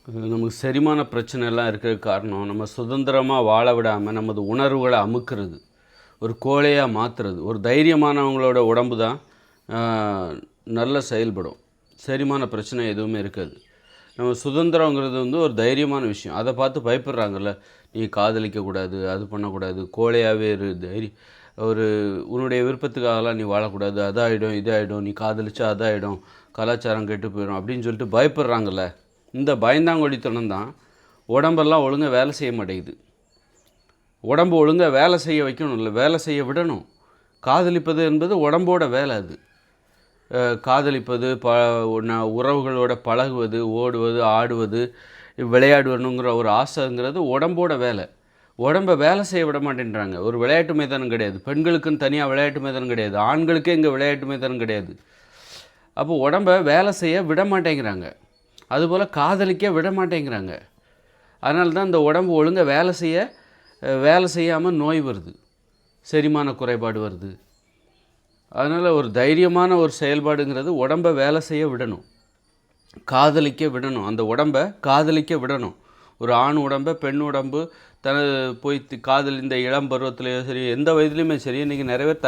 நமக்கு செரிமான பிரச்சனைலாம் இருக்கிறதுக்கு காரணம் நம்ம சுதந்திரமாக வாழ விடாமல் நமது உணர்வுகளை அமுக்கிறது, ஒரு கோழையாக மாற்றுறது. ஒரு தைரியமானவங்களோட உடம்பு தான் நல்லா செயல்படும். செரிமான பிரச்சனை எதுவுமே இருக்காது. நம்ம சுதந்திரங்கிறது ஒரு தைரியமான விஷயம். அதை பார்த்து பயப்படுறாங்கல்ல, நீ காதலிக்கக்கூடாது, அது பண்ணக்கூடாது, கோழையாகவே இரு, ஒரு உன்னுடைய விருப்பத்துக்காகலாம் நீ வாழக்கூடாது, அதாகிடும் இதாகிடும், நீ காதலிச்சா அதாகிடும், கலாச்சாரம் கெட்டு போயிடும் அப்படின்னு சொல்லிட்டு பயப்படுறாங்கல்ல. இந்த பயந்தாங்கொடித்தனம் தான் உடம்பெல்லாம் ஒழுங்காக வேலை செய்ய மாட்டேங்குது. உடம்பு ஒழுங்காக வேலை செய்ய வைக்கணும், இல்லை வேலை செய்ய விடணும். காதலிப்பது என்பது உடம்போட வேலை. அது காதலிப்பது, உறவுகளோட பழகுவது, ஓடுவது, ஆடுவது, விளையாடுவணுங்கிற ஒரு ஆசைங்கிறது உடம்போட வேலை. உடம்பை வேலை செய்ய விட மாட்டேன்றாங்க. ஒரு விளையாட்டு மைதானம் கிடையாது, பெண்களுக்குன்னு தனியாக விளையாட்டு மைதானம் கிடையாது, ஆண்களுக்கே இங்கே விளையாட்டு மைதானம் கிடையாது. அப்போ உடம்பை வேலை செய்ய விட மாட்டேங்கிறாங்க, அதுபோல் காதலிக்க விட மாட்டேங்கிறாங்க. அதனால தான் இந்த உடம்பு ஒழுங்காக வேலை செய்யாமல் நோய் வருது, செரிமான குறைபாடு வருது. அதனால் ஒரு தைரியமான ஒரு செயல்பாடுங்கிறது உடம்பை வேலை செய்ய விடணும், காதலிக்க விடணும், அந்த உடம்பை காதலிக்க விடணும். ஒரு ஆண் உடம்பை பெண் உடம்பு போய் காதல் இந்த இளம் பருவத்துலேயோ சரி, எந்த வயதுலேயுமே சரி. இன்றைக்கி நிறைய பேர்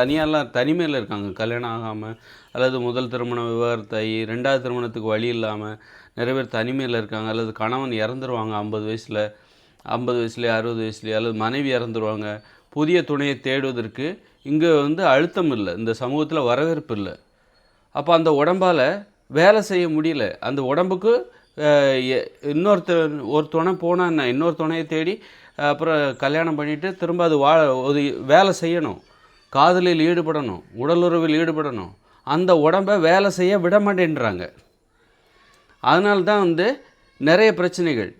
தனிமையில் இருக்காங்க, கல்யாணம் ஆகாமல் அல்லது முதல் திருமணம் விவாகரத்தாகி ரெண்டாவது திருமணத்துக்கு வழி இல்லாமல் நிறைய பேர் தனிமையில் இருக்காங்க. அல்லது கணவன் இறந்துருவாங்க 50 வயசில், 60 வயசுலேயே, அல்லது மனைவி இறந்துருவாங்க. புதிய துணையை தேடுவதற்கு இங்கே அழுத்தம் இல்லை, இந்த சமூகத்தில் வரவேற்பு இல்லை. அப்போ அந்த உடம்பால் வேலை செய்ய முடியல. அந்த உடம்புக்கு ஒரு துணை போனால் இன்னொரு துணையை தேடி அப்புறம் கல்யாணம் பண்ணிவிட்டு திரும்ப அது வேலை செய்யணும், காதலில் ஈடுபடணும், உடலுறவில் ஈடுபடணும். அந்த உடம்பை வேலை செய்ய விட மாட்டேன்றாங்க. அதனால்தான் நிறைய பிரச்சனைகள்.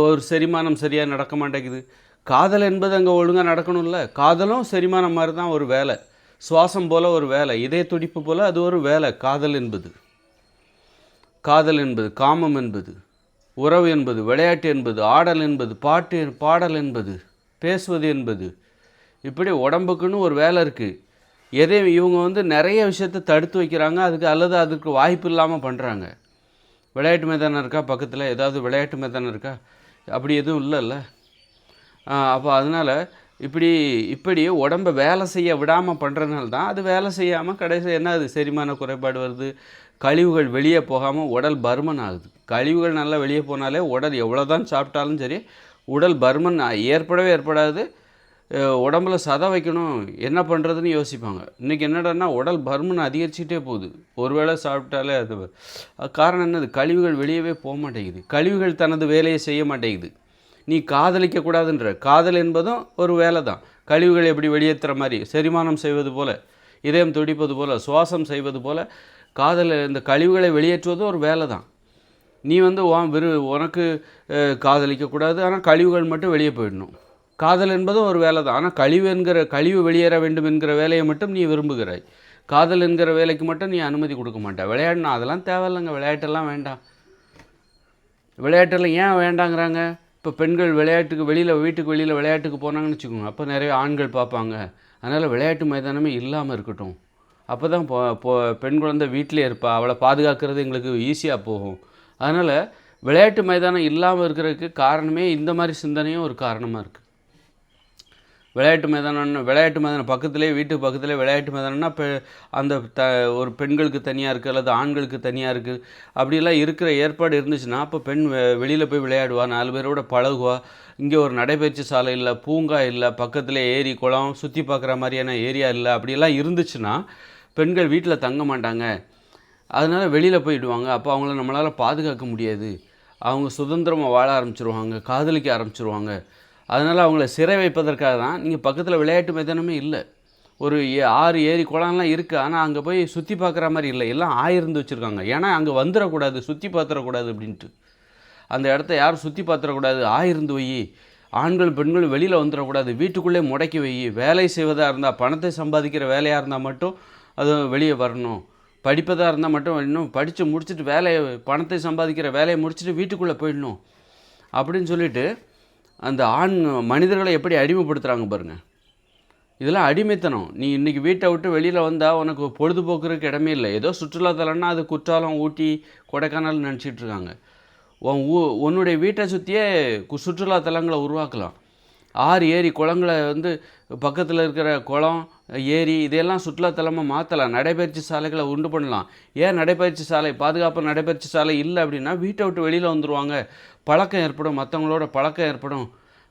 ஒரு செரிமானம் சரியாக நடக்க மாட்டேங்குது. காதல் என்பது அங்கே ஒழுங்காக நடக்கணும்ல. காதலும் செரிமானம் மாதிரி தான் ஒரு வேலை, சுவாசம் போல் ஒரு வேலை, இதய துடிப்பு போல் அது ஒரு வேலை. காதல் என்பது காமம் என்பது, உறவு என்பது, விளையாட்டு என்பது, ஆடல் என்பது, பாடல் என்பது, பேசுவது என்பது, இப்படி உடம்புக்குன்னு ஒரு வேலை இருக்குது. இவங்க நிறைய விஷயத்தை தடுத்து வைக்கிறாங்க, அதுக்கு வாய்ப்பு இல்லாமல் பண்ணுறாங்க. விளையாட்டு மைதானம் இருக்கா பக்கத்தில்? ஏதாவது விளையாட்டு மைதானம் இருக்கா? அப்படி எதுவும் இல்லைல்ல. அப்போ அதனால் இப்படி உடம்பை வேலை செய்ய விடாமல் பண்ணுறதுனால தான் அது வேலை செய்யாமல் கடைசி என்ன, அது செரிமான குறைபாடு வருது, கழிவுகள் வெளியே போகாமல் உடல் பருமன் ஆகுது. கழிவுகள் நல்லா வெளியே போனாலே உடல் எவ்வளோ தான் சாப்பிட்டாலும் சரி உடல் பருமன் ஏற்படாது. உடம்புல சதை வைக்கணும், என்ன பண்ணுறதுன்னு யோசிப்பாங்க. இன்றைக்கி என்னடான்னா உடல் பருமன் அதிகரிச்சுட்டே போகுது. ஒருவேளை சாப்பிட்டாலே அது காரணம் என்னது? கழிவுகள் வெளியவே போக மாட்டேங்குது, கழிவுகள் தனது வேலையை செய்ய மாட்டேங்குது. நீ காதலிக்கக்கூடாதுன்ற, காதல் என்பதும் ஒரு வேலை தான். கழிவுகள் எப்படி வெளியேற்றுற மாதிரி, செரிமானம் செய்வது போல், இதயம் துடிப்பது போல், சுவாசம் செய்வது போல், காதல் இந்த கழிவுகளை வெளியேற்றுவதும் ஒரு வேலை தான். நீ உனக்கு காதலிக்கக்கூடாது, ஆனால் கழிவுகள் மட்டும் வெளியே போயிடணும். காதல் என்பதும் ஒரு வேலை தான், ஆனால் கழிவு வெளியேற வேண்டும் என்கிற வேலையை மட்டும் நீ விரும்புகிறாய். காதல் என்கிற வேலைக்கு மட்டும் நீ அனுமதி கொடுக்க மாட்டேன். விளையாடணும், அதெல்லாம் தேவையில்லைங்க, விளையாட்டெல்லாம் வேண்டாம். விளையாட்டெல்லாம் ஏன் வேண்டாங்கிறாங்க? இப்போ பெண்கள் வீட்டுக்கு வெளியில் விளையாட்டுக்கு போனாங்கன்னு வச்சுக்கோங்க, அப்போ நிறைய ஆண்கள் பார்ப்பாங்க. அதனால் விளையாட்டு மைதானமே இல்லாமல் இருக்கட்டும். அப்போ தான் பெண் குழந்தை வீட்டிலே இருப்பா, அவளை பாதுகாக்கிறது எங்களுக்கு ஈஸியாக போகும். அதனால் விளையாட்டு மைதானம் இல்லாமல் இருக்கிறதுக்கு காரணமே இந்த மாதிரி சிந்தனையும் ஒரு காரணமாக இருக்குது. விளையாட்டு மைதானம் பக்கத்துலேயே, வீட்டுக்கு பக்கத்துலேயே விளையாட்டு மைதானம்னா ஒரு பெண்களுக்கு தனியாக இருக்குது அல்லது ஆண்களுக்கு தனியாக இருக்குது. அப்படிலாம் இருக்கிற ஏற்பாடு இருந்துச்சுன்னா அப்போ பெண் வெளியில் போய் விளையாடுவா, 4 பேரோட பழகுவா. இங்கே ஒரு நடைபயிற்சி சாலை இல்லை, பூங்கா இல்லை, பக்கத்தில் ஏரி குளம் சுற்றி பார்க்குற மாதிரியான ஏரியா இல்லை. அப்படியெல்லாம் இருந்துச்சுன்னா பெண்கள் வீட்டில் தங்க மாட்டாங்க, அதனால் வெளியில் போயிடுவாங்க. அப்போ அவங்கள நம்மளால் பாதுகாக்க முடியாது, அவங்க சுதந்திரமாக வாழ ஆரம்பிச்சிருவாங்க, காதலிக்க ஆரம்பிச்சிருவாங்க. அதனால் அவங்கள சிறை வைப்பதற்காக தான் நீங்கள் பக்கத்தில் விளையாட்டு மைதானமே இல்லை. ஒரு 6 ஏரி குளம்லாம் இருக்குது, ஆனால் அங்கே போய் சுற்றி பார்க்குற மாதிரி இல்லை, எல்லாம் ஆயிருந்து வச்சுருக்காங்க. ஏன்னா அங்கே வந்துடக்கூடாது, சுற்றி பார்த்துடக்கூடாது அப்படின்ட்டு. அந்த இடத்த யாரும் சுற்றி பார்த்துடக்கூடாது, ஆயிருந்து வை. ஆண்கள் பெண்கள் வெளியில் வந்துடக்கூடாது, வீட்டுக்குள்ளே முடக்கி வை. வேலை செய்வதாக இருந்தால், பணத்தை சம்பாதிக்கிற வேலையாக இருந்தால் மட்டும் அது வெளியே வரணும். படிப்பதாக இருந்தால் மட்டும் இன்னும் படித்து முடிச்சுட்டு பணத்தை சம்பாதிக்கிற வேலையை முடிச்சுட்டு வீட்டுக்குள்ளே போயிடணும் அப்படின்னு சொல்லிட்டு அந்த மனிதர்களை எப்படி அடிமைப்படுத்துகிறாங்க பாருங்கள். இதெல்லாம் அடிமைத்தனம். நீ இன்றைக்கி வீட்டை விட்டு வெளியில் வந்தால் உனக்கு பொழுதுபோக்குறதுக்கு இடமே இல்லை. ஏதோ சுற்றுலாத்தலம்னா அது குற்றாலம், ஊட்டி, கொடைக்கானல் நினச்சிட்டு இருக்காங்க. உன்னுடைய வீட்டை சுற்றியே சுற்றுலா தலங்களை உருவாக்கலாம். ஆறு ஏரி குளங்களை வந்து பக்கத்தில் இருக்கிற குளம் ஏரி இதையெல்லாம் சுற்றுலாத்தலமாக மாற்றலாம். நடைபயிற்சி சாலைகளை உண்டு பண்ணலாம். ஏன் நடைபயிற்சி சாலை பாதுகாப்பு நடைபயிற்சி சாலை இல்லை அப்படின்னா வீட்டை விட்டு வெளியில் வந்துடுவாங்க, பழக்கம் ஏற்படும், மற்றவங்களோட பழக்கம் ஏற்படும்,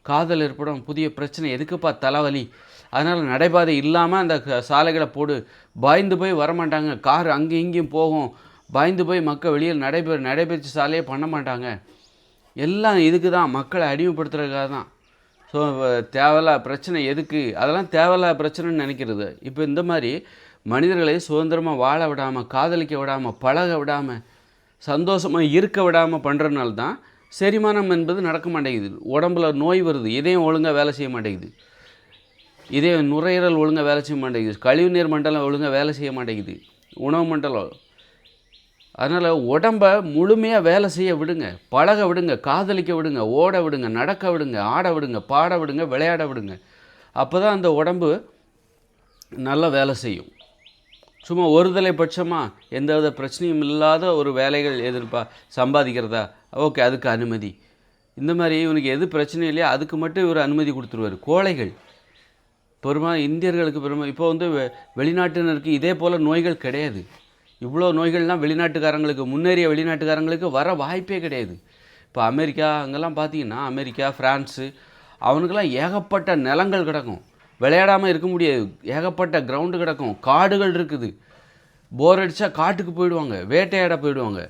காதல் ஏற்படும், புதிய பிரச்சனை, எதுக்குப்பா தலைவலி. அதனால் நடைபாதை இல்லாமல் அந்த சாலைகளை போடு. பாய்ந்து போய் வரமாட்டாங்க, கார் அங்கேயும் இங்கேயும் போகும், பாய்ந்து போய் மக்கள் வெளியில் நடைபயிற்சி சாலையே பண்ண மாட்டாங்க. எல்லாம் இதுக்கு தான், மக்களை அடிமைப்படுத்துறதுக்காக தான். ஸோ தேவையில்லா பிரச்சனை எதுக்கு, அதெல்லாம் தேவையில்லா பிரச்சனைன்னு நினைக்கிறது. இப்போ இந்த மாதிரி மனிதர்களை சுதந்திரமாக வாழ விடாமல், காதலிக்க விடாமல், பழக விடாமல், சந்தோஷமாக இருக்க விடாமல் பண்ணுறதுனால தான் செரிமானம் என்பது நடக்க மாட்டேங்குது. உடம்புல நோய் வருது, இதயம் ஒழுங்காக வேலை செய்ய மாட்டேங்குது, இதயம் நுரையீரல் ஒழுங்காக வேலை செய்ய மாட்டேங்குது, கழிவுநீர் மண்டலம் ஒழுங்காக வேலை செய்ய மாட்டேங்குது, உணவு மண்டலம். அதனால் உடம்பை முழுமையாக வேலை செய்ய விடுங்க, பழக விடுங்க, காதலிக்க விடுங்க, ஓட விடுங்க, நடக்க விடுங்க, ஆட விடுங்க, பாட விடுங்க, விளையாட விடுங்க. அப்போ தான் அந்த உடம்பு நல்லா வேலை செய்யும். சும்மா ஒருதலை பட்சமாக எந்த வித பிரச்சனையும் இல்லாத ஒரு வேலைகள் சம்பாதிக்கிறதா, ஓகே அதுக்கு அனுமதி. இந்த மாதிரி இவனுக்கு எது பிரச்சனை இல்லையோ அதுக்கு மட்டும் இவர் அனுமதி கொடுத்துருவார். கோழைகள் இந்தியர்களுக்கு இப்போ வந்து வெளிநாட்டினருக்கு இதே போல் நோய்கள் கிடையாது. இவ்வளோ நோய்கள்லாம் வெளிநாட்டுக்காரங்களுக்கு, முன்னேறிய வெளிநாட்டுக்காரங்களுக்கு வர வாய்ப்பே கிடையாது. இப்போ அமெரிக்கா அங்கெல்லாம் பார்த்தீங்கன்னா, அமெரிக்கா ஃப்ரான்ஸு அவனுக்கெல்லாம் ஏகப்பட்ட நிலங்கள் கிடக்கும், விளையாடாமல் இருக்க முடியாது, ஏகப்பட்ட கிரவுண்டு கிடக்கும், காடுகள் இருக்குது. போர் அடித்தா காட்டுக்கு போயிடுவாங்க, வேட்டையாட போயிடுவாங்க.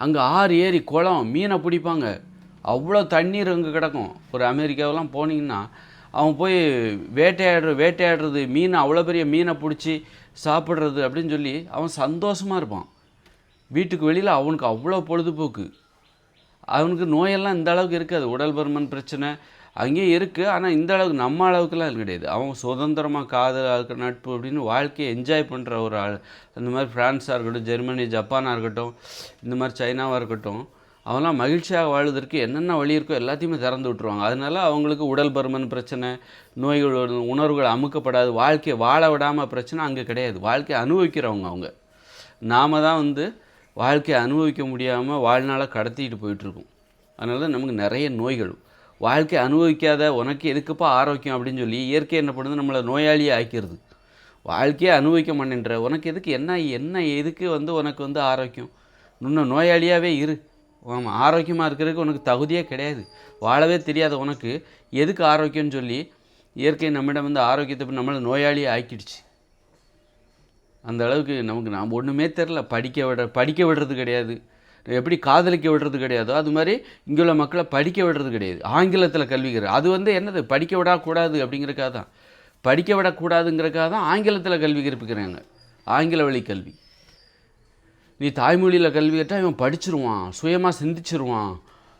அங்கே ஆறு ஏரி குளம், மீனை பிடிப்பாங்க, அவ்வளோ தண்ணீர் அங்கே கிடக்கும். ஒரு அமெரிக்காவெல்லாம் போனீங்கன்னா அவன் போய் வேட்டையாடுறது மீனை, அவ்வளோ பெரிய மீனை பிடிச்சி சாப்பிட்றது அப்படின்னு சொல்லி அவன் சந்தோஷமாக இருப்பான். வீட்டுக்கு வெளியில் அவனுக்கு அவ்வளோ பொழுதுபோக்கு. அவனுக்கு நோயெல்லாம் இந்த அளவுக்கு இருக்காது, உடல் பருமன் பிரச்சனை அங்கேயும் இருக்குது, ஆனால் இந்த அளவுக்கு நம்ம அளவுக்குலாம் கிடையாது. அவன் சுதந்திரமாக காதல் நட்பு அப்படின்னு வாழ்க்கையை என்ஜாய் பண்ணுற ஒரு ஆள். அந்த மாதிரி ஃப்ரான்ஸாக இருக்கட்டும், ஜெர்மனி, ஜப்பானாக இருக்கட்டும், இந்த மாதிரி சைனாவாக இருக்கட்டும், அவங்களாம் மகிழ்ச்சியாக வாழ்வதற்கு என்னென்ன வழி இருக்கோ எல்லாத்தையுமே திறந்து விட்டுருவாங்க. அதனால் அவங்களுக்கு உடல் பருமன் பிரச்சனை, நோய்கள், உணர்வுகள் அமுக்கப்படாது, வாழ்க்கையை வாழ விடாமல் பிரச்சனை அங்கே கிடையாது. வாழ்க்கையை அனுபவிக்கிறவங்க அவங்க. நாம் தான் வந்து வாழ்க்கையை அனுபவிக்க முடியாமல் வாழ்நாளை கடத்திட்டு போயிட்டுருக்கோம். அதனால தான் நமக்கு நிறைய நோய்கள். வாழ்க்கையை அனுபவிக்காத உனக்கு எதுக்குப்பா ஆரோக்கியம் அப்படின்னு சொல்லி இயற்கை என்ன பண்ணுது, நம்மளை நோயாளியை ஆக்கிடுது. வாழ்க்கையை அனுபவிக்க மாட்டேன்ற உனக்கு எதுக்கு என்ன எதுக்கு வந்து உனக்கு வந்து ஆரோக்கியம், இன்னும் நோயாளியாகவே இரு. ஆமாம், ஆரோக்கியமாக இருக்கிறதுக்கு உனக்கு தகுதியே கிடையாது. வாழவே தெரியாத உனக்கு எதுக்கு ஆரோக்கியம்னு சொல்லி இயற்கை நம்மிடம் வந்து ஆரோக்கியத்தை நம்மளை நோயாளியை ஆக்கிடுச்சு. அந்த அளவுக்கு நமக்கு நாம் ஒன்றுமே தெரில. படிக்க விடுறது கிடையாது, எப்படி காதலிக்க விடுறது கிடையாதோ அது மாதிரி இங்கே உள்ள மக்களை படிக்க விடுறது கிடையாது. ஆங்கிலத்தில் கல்விக்கிற அது வந்து என்னது, படிக்க விடக்கூடாது அப்படிங்கிறக்காக தான், படிக்க விடக்கூடாதுங்கிறக்காக தான் ஆங்கிலத்தில் கல்வி கற்பிக்கிறாங்க, ஆங்கில வழி கல்வி. நீ தாய்மொழியில் கல்வி கேட்டால் இவன் படிச்சிருவான், சுயமாக சிந்திச்சிருவான்,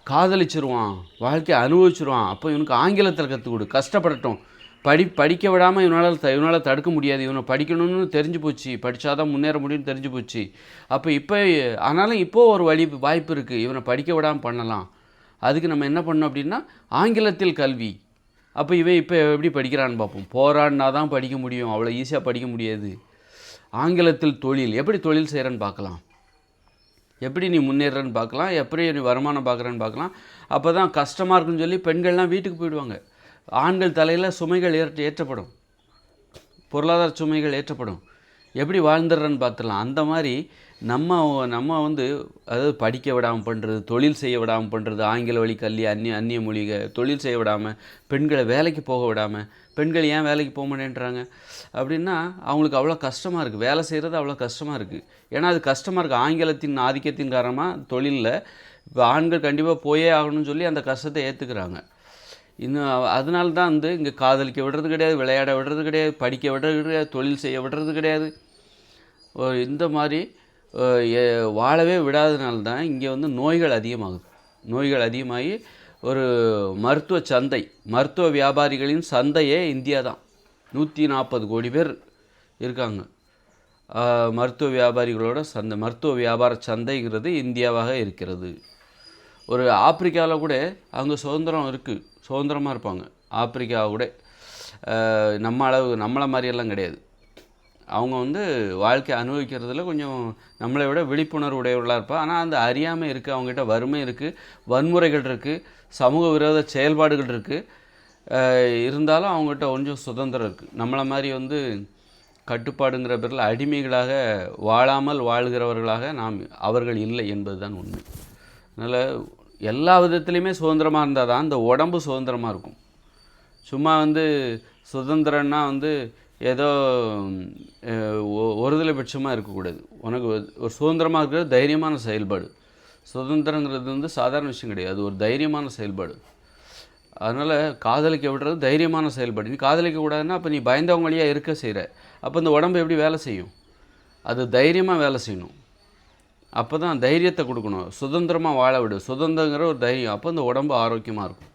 காதலிச்சிருவான், வாழ்க்கையை அனுபவிச்சிருவான். அப்போ இவனுக்கு ஆங்கிலத்தில் கற்றுக் கொடு, கஷ்டப்படட்டும். படிக்க விடாமல் இவனால் தடுக்க முடியாது. இவனை படிக்கணும்னு தெரிஞ்சு போச்சு, படித்தாதான் முன்னேற முடியும்னு தெரிஞ்சு போச்சு. அப்போ ஆனாலும் இப்போது ஒரு வாய்ப்பு இருக்குது, இவனை படிக்க விடாமல் பண்ணலாம். அதுக்கு நம்ம என்ன பண்ணோம் அப்படின்னா ஆங்கிலத்தில் கல்வி. அப்போ இவன் இப்போ எப்படி படிக்கிறான்னு பார்ப்போம். போராடினா தான் படிக்க முடியும், அவ்வளோ ஈஸியாக படிக்க முடியாது. ஆங்கிலத்தில் தொழில், எப்படி தொழில் செய்கிறேன்னு பார்க்கலாம், எப்படி நீ முன்னேறன்னு பார்க்கலாம், எப்படி நீ வருமானம் பார்க்குறேன்னு பார்க்கலாம். அப்போ தான் கஷ்டமாக இருக்குன்னு சொல்லி பெண்கள்லாம் வீட்டுக்கு போயிடுவாங்க. ஆண்கள் தலையில் சுமைகள் ஏற்றப்படும், பொருளாதார சுமைகள் ஏற்றப்படும். எப்படி வாழ்ந்துடுறன்னு பார்த்துடலாம். அந்த மாதிரி நம்ம வந்து அதாவது படிக்க விடாமல் பண்ணுறது, தொழில் செய்ய விடாமல் பண்ணுறது, ஆங்கில வழி கல்வி, அந்நிய மொழிக தொழில் செய்ய விடாமல், பெண்களை வேலைக்கு போக விடாமல். பெண்கள் ஏன் வேலைக்கு போக மாட்டேன்றாங்க அப்படின்னா அவங்களுக்கு அவ்வளோ கஷ்டமாக இருக்குது, வேலை செய்கிறது அவ்வளோ கஷ்டமாக இருக்குது. ஏன்னா அது கஷ்டமாக இருக்குது, ஆங்கிலத்தின் ஆதிக்கத்தின் காரணமாக தொழிலில் இப்போ ஆண்கள் கண்டிப்பாக போயே ஆகணும்னு சொல்லி அந்த கஷ்டத்தை ஏற்றுக்கிறாங்க. இன்னும் அதனால தான் வந்து இங்கே காதலிக்க விடுறது கிடையாது, விளையாட விடுறது கிடையாது, படிக்க விடுறது கிடையாது, தொழில் செய்ய விடுறது கிடையாது. இந்த மாதிரி வாழவே விடாதனால தான் இங்கே வந்து நோய்கள் அதிகமாகுது. நோய்கள் அதிகமாகி ஒரு மருத்துவ வியாபாரிகளின் சந்தையே இந்தியா தான். 140 கோடி பேர் இருக்காங்க. மருத்துவ வியாபாரிகளோட சந்தை, மருத்துவ வியாபார சந்தைங்கிறது இந்தியாவாக இருக்கிறது. ஒரு ஆப்பிரிக்காவில் கூட அவங்க சுதந்திரம் இருக்குது, சுதந்திரமாக இருப்பாங்க. ஆப்பிரிக்கா கூட நம்மளை மாதிரியெல்லாம் கிடையாது. அவங்க வந்து வாழ்க்கை அனுபவிக்கிறதுல கொஞ்சம் நம்மளை விட விழிப்புணர்வு உடையவர்களாக இருப்பாள். ஆனால் அந்த அறியாமை இருக்குது, அவங்ககிட்ட வறுமை இருக்குது, வன்முறைகள் இருக்குது, சமூக விரோத செயல்பாடுகள் இருக்குது. இருந்தாலும் அவங்ககிட்ட கொஞ்சம் சுதந்திரம் இருக்குது. நம்மளை மாதிரி வந்து கட்டுப்பாடுங்கிற பேரில் அடிமைகளாக வாழாமல் வாழ்கிறவர்களாக அவர்கள் இல்லை என்பது தான் உண்மை. அதனால் எல்லா விதத்துலேயுமே சுதந்திரமாக இருந்தால் தான் இந்த உடம்பு சுதந்திரமாக இருக்கும். சும்மா வந்து சுதந்திரன்னா வந்து ஏதோ ஒருதலை பட்சமாக இருக்கக்கூடாது. உனக்கு ஒரு சுதந்திரமாக இருக்கிறது தைரியமான செயல்பாடு. சுதந்திரங்கிறது வந்து சாதாரண விஷயம் கிடையாது, அது ஒரு தைரியமான செயல்பாடு. அதனால் காதலிக்க விடுறது தைரியமான செயல்பாடு. நீ காதலிக்க கூடாதுன்னா அப்போ நீ பயந்தவங்களையாக இருக்க செய்கிற. அப்போ இந்த உடம்பு எப்படி வேலை செய்யும்? அது தைரியமாக வேலை செய்யணும். அப்போ தான் தைரியத்தை கொடுக்கணும். சுதந்திரமாக வாழ விடு, சுதந்திரங்கிற ஒரு தைரியம். அப்போ இந்த உடம்பு ஆரோக்கியமாக இருக்கும்.